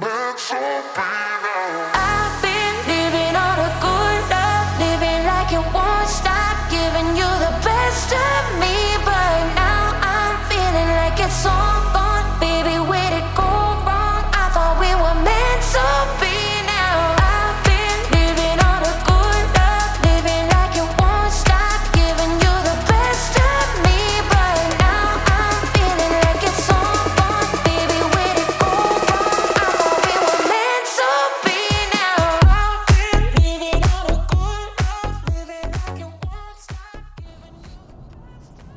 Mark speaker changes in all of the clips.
Speaker 1: I've been living on a good life, living like it won't stop, giving you the best of me, but now I'm feeling like it's all gone. Baby, where'd it go wrong? I thought we were meant to be. Now I've been living on a good life, living like it won't stop, giving you the best of me, but now I'm feeling like it's all gone. Baby, where'd it go wrong? I thought we were meant to be. Now I've been living on a good life, living like it won't stop.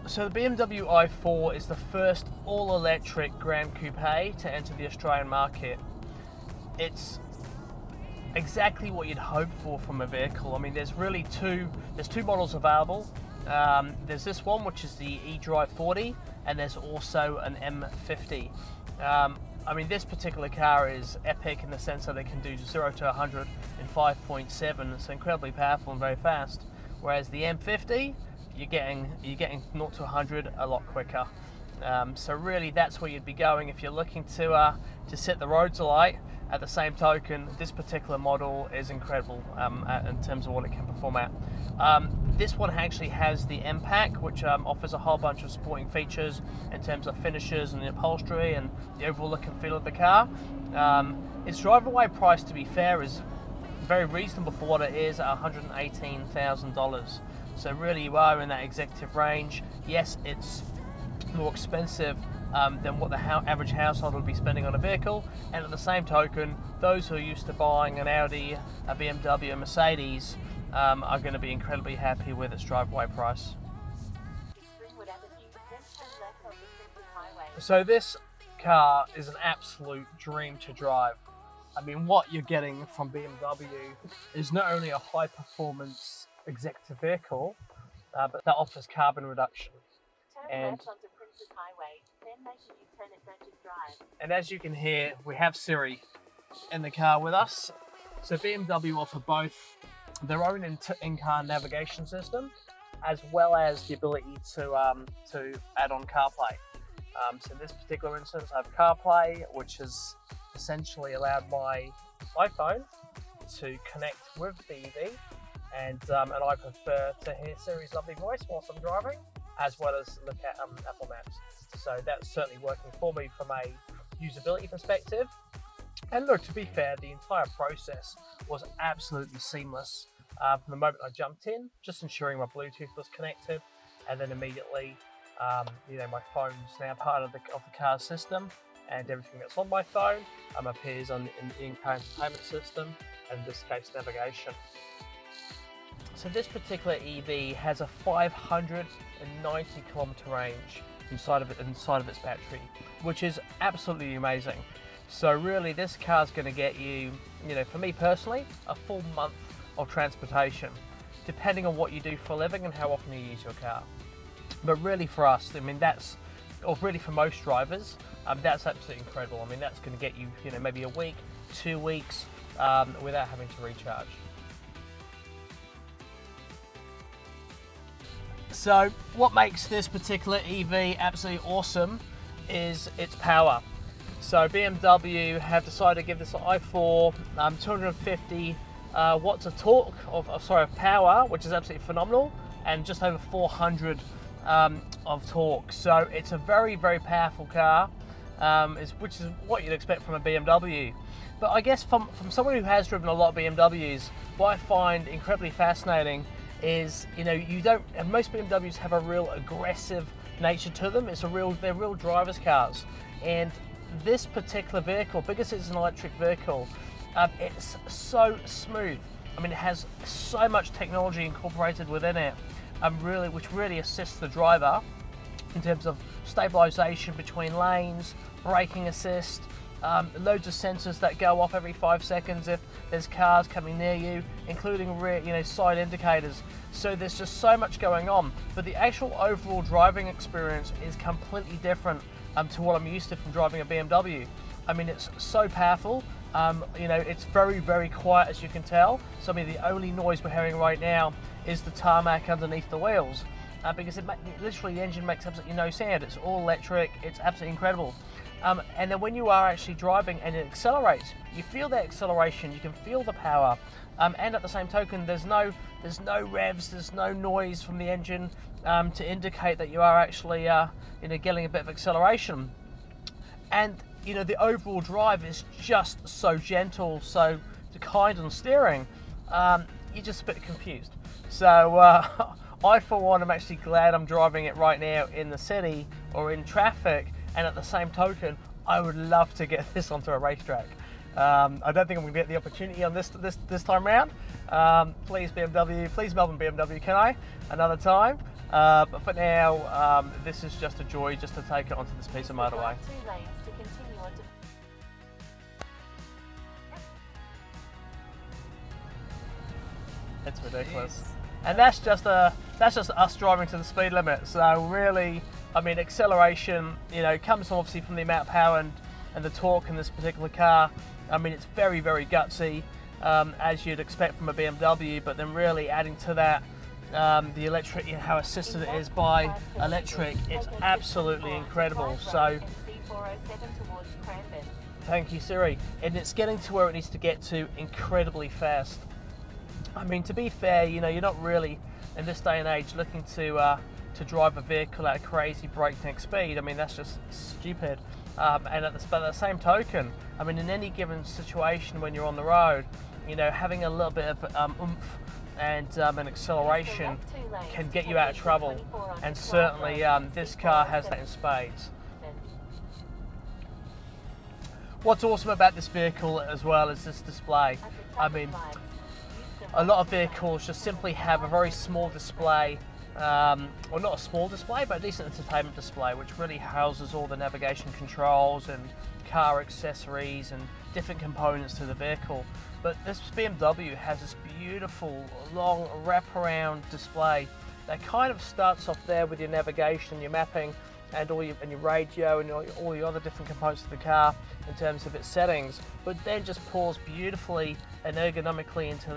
Speaker 2: So the BMW i4 is the first all-electric Gran Coupe to enter the Australian market. It's exactly what you'd hope for from a vehicle. I mean, there's two models available. There's this one, which is the eDrive40, and there's also an M50. I mean, this particular car is epic in the sense that it can do 0 to 100 in 5.7. It's incredibly powerful and very fast. Whereas the M50, you're getting 0 to 100 a lot quicker. So really, that's where you'd be going if you're looking to set the roads alight. At the same token, this particular model is incredible in terms of what it can perform at. This one actually has the M-Pack, which offers a whole bunch of supporting features in terms of finishes and the upholstery and the overall look and feel of the car. Its drive-away price, to be fair, is very reasonable for what it is at $118,000. So really, you are in that executive range. Yes, it's more expensive than what the average household would be spending on a vehicle, and at the same token, those who are used to buying an Audi, a BMW, a Mercedes are going to be incredibly happy with its drive-away price. So this car is an absolute dream to drive. I mean, what you're getting from BMW is not only a high-performance executive vehicle, but that offers carbon reduction. And as you can hear, we have Siri in the car with us. So BMW offer both their own in-car navigation system, as well as the ability to add on CarPlay. So in this particular instance, I have CarPlay, which has essentially allowed my iPhone to connect with the EV, and I prefer to hear Siri's lovely voice whilst I'm driving, as well as look at Apple Maps. So that's certainly working for me from a usability perspective. And look, to be fair, the entire process was absolutely seamless from the moment I jumped in, just ensuring my Bluetooth was connected, and then immediately, my phone's now part of the car's system, and everything that's on my phone appears in the in-car entertainment system, and in this case, navigation. So this particular EV has a 590 kilometer range inside of its battery, which is absolutely amazing. So really, this car's going to get you, for me personally, a full month of transportation, depending on what you do for a living and how often you use your car. But really for us, really for most drivers, that's absolutely incredible. I mean, that's going to get you, maybe a week, 2 weeks without having to recharge. So what makes this particular EV absolutely awesome is its power. So BMW have decided to give this i4 250 watts of torque, of power, which is absolutely phenomenal, and just over 400 of torque. So it's a very, very powerful car, which is what you'd expect from a BMW. But I guess from someone who has driven a lot of BMWs, what I find incredibly fascinating is, most BMWs have a real aggressive nature to them. They're real driver's cars. And this particular vehicle, because it's an electric vehicle, it's so smooth. I mean, it has so much technology incorporated within it, which really assists the driver in terms of stabilization between lanes, braking assist, loads of sensors that go off every 5 seconds if there's cars coming near you, including rear, side indicators. So there's just so much going on, but the actual overall driving experience is completely different to what I'm used to from driving a BMW. I mean, it's so powerful. It's very, very quiet, as you can tell. So I mean, the only noise we're hearing right now is the tarmac underneath the wheels, because literally the engine makes absolutely no sound. It's all electric. It's absolutely incredible. And then when you are actually driving and it accelerates, you feel that acceleration, you can feel the power, and at the same token, there's no revs, there's no noise from the engine to indicate that you are actually getting a bit of acceleration. And the overall drive is just so gentle, so kind on steering. You're just a bit confused. So I, for one, am actually glad I'm driving it right now in the city or in traffic. And at the same token, I would love to get this onto a racetrack. I don't think I'm going to get the opportunity on this time round. Please BMW, please Melbourne BMW, can I? Another time. But for now, this is just a joy just to take it onto this piece of motorway. It's ridiculous. And that's just us driving to the speed limit. So really, I mean, acceleration, comes obviously from the amount of power and the torque in this particular car. I mean, it's very, very gutsy, as you'd expect from a BMW, but then really adding to that, the electric, how assisted it is by electric, it's absolutely incredible. So, thank you, Siri. And it's getting to where it needs to get to incredibly fast. I mean, to be fair, you're not really, in this day and age, looking to drive a vehicle at a crazy breakneck speed. I mean, that's just stupid. And at the same token, I mean, in any given situation when you're on the road, having a little bit of oomph and an acceleration can get you out of trouble. And certainly this car has that in spades. What's awesome about this vehicle as well is this display. I mean, a lot of vehicles just simply have a very small display, or not a small display, but a decent entertainment display, which really houses all the navigation controls and car accessories and different components to the vehicle. But this BMW has this beautiful long wraparound display that kind of starts off there with your navigation, your mapping, and your radio and all your other different components of the car in terms of its settings, but then just pours beautifully and ergonomically into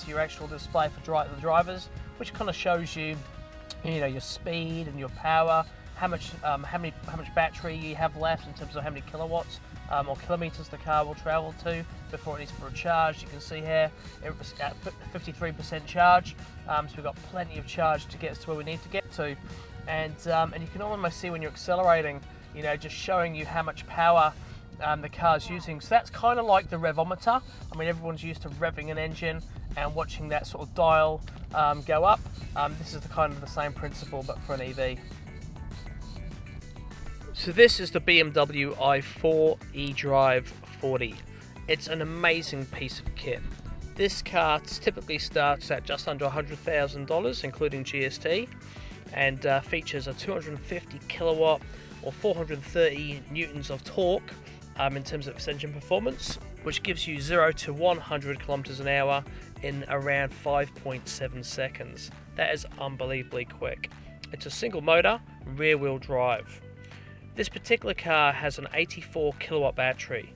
Speaker 2: your actual display for the drivers, which kind of shows you, your speed and your power, how much battery you have left in terms of how many kilowatts or kilometers the car will travel to before it needs to be recharged. You can see here it was at 53% charge, so we've got plenty of charge to get us to where we need to get to. And you can almost see when you're accelerating, just showing you how much power the car's using. So that's kind of like the revometer. I mean, everyone's used to revving an engine and watching that sort of dial go up. This is the same principle, but for an EV. So this is the BMW i4 eDrive40. It's an amazing piece of kit. This car typically starts at just under $100,000, including GST. And features a 250 kilowatt or 430 newtons of torque in terms of its engine performance, which gives you 0 to 100 kilometers an hour in around 5.7 seconds. That is unbelievably quick. It's a single motor, rear wheel drive. This particular car has an 84 kilowatt battery,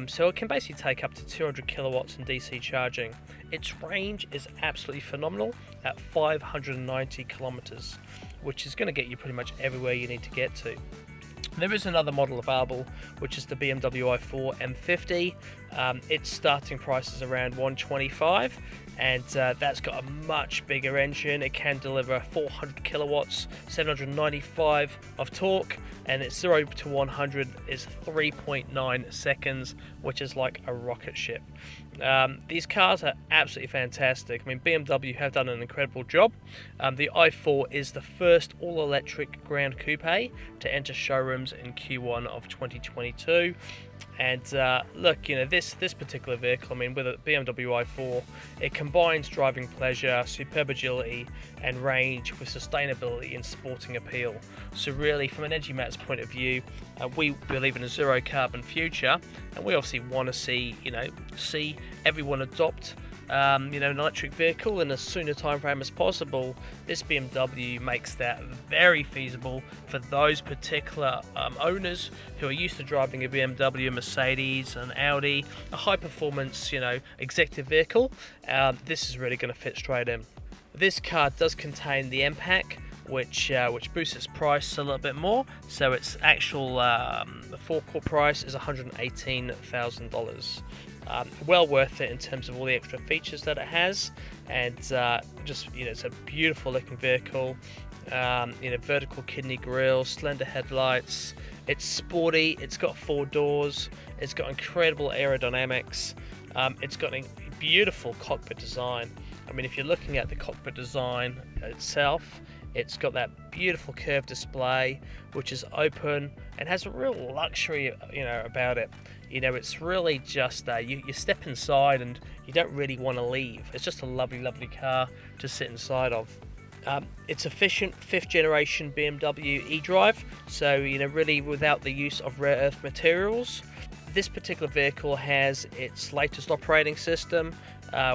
Speaker 2: so it can basically take up to 200 kilowatts in DC charging. Its range is absolutely phenomenal at 590 kilometers, which is going to get you pretty much everywhere you need to get to. There is another model available, which is the BMW i4 M50. Its starting price is around $125, and that's got a much bigger engine. It can deliver 400 kilowatts, 795 of torque, and its 0 to 100 is 3.9 seconds, which is like a rocket ship. These cars are absolutely fantastic. I mean, BMW have done an incredible job. The i4 is the first all-electric Gran coupe to enter showrooms in Q1 of 2022. And look, this particular vehicle, I mean, with a BMW i4, it combines driving pleasure, superb agility and range with sustainability and sporting appeal. So really, from an Energy Matt's point of view, we believe in a zero carbon future, and we obviously want to see everyone adopt an electric vehicle in as soon a time frame as possible. This BMW makes that very feasible for those particular owners who are used to driving a BMW, Mercedes, and Audi, a high performance, executive vehicle. This is really going to fit straight in. This car does contain the M-Pack, which boosts its price a little bit more. So its actual forecourt price is $118,000. Well worth it in terms of all the extra features that it has, and just it's a beautiful looking vehicle. Vertical kidney grille, slender headlights. It's sporty. It's got 4 doors. It's got incredible aerodynamics. It's got a beautiful cockpit design. I mean, if you're looking at the cockpit design itself, it's got that beautiful curved display, which is open and has a real luxury, about it. It's really just you step inside and you don't really want to leave. It's just a lovely, lovely car to sit inside of. It's efficient 5th generation BMW eDrive, so really without the use of rare earth materials. This particular vehicle has its latest operating system,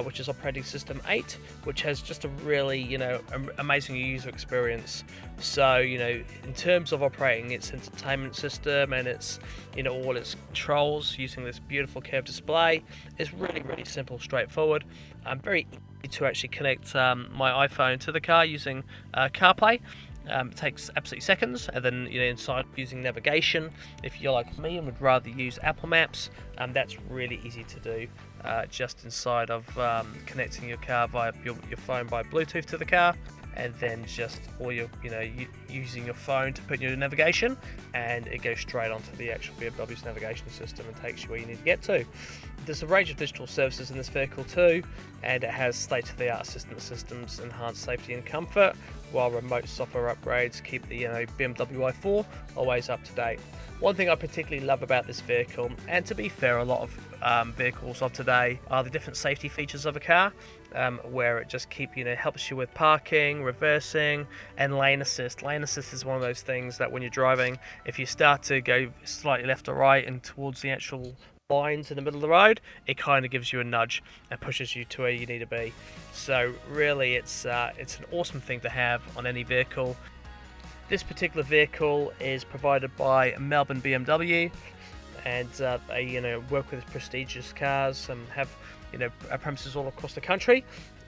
Speaker 2: which is operating system 8, which has just a really amazing user experience. So in terms of operating its entertainment system and its all its controls using this beautiful curved display, is really, really simple, straightforward. Very easy to actually connect my iPhone to the car using CarPlay. It takes absolutely seconds, and then inside using navigation, if you're like me and would rather use Apple Maps, that's really easy to do just inside of connecting your car via your phone by Bluetooth to the car, and then just using your phone to put in your navigation, and it goes straight onto the actual BMW's navigation system and takes you where you need to get to. There's a range of digital services in this vehicle too, and it has state-of-the-art assistance systems, enhanced safety and comfort, while remote software upgrades keep the BMW i4 always up to date. One thing I particularly love about this vehicle, and to be fair, a lot of vehicles of today, are the different safety features of a car, where it just helps you with parking, reversing, and lane assist. Lane assist is one of those things that when you're driving, if you start to go slightly left or right and towards the actual lines in the middle of the road, it kind of gives you a nudge and pushes you to where you need to be. So really, it's an awesome thing to have on any vehicle. This particular vehicle is provided by Melbourne BMW, and they work with prestigious cars and have premises all across the country.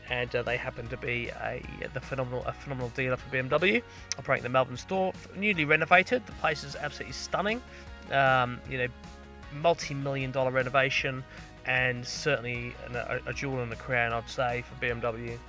Speaker 2: And they happen to be a phenomenal dealer for BMW, operating the Melbourne store, newly renovated. The place is absolutely stunning. Multi-million-dollar renovation, and certainly a jewel in the crown, I'd say, for BMW.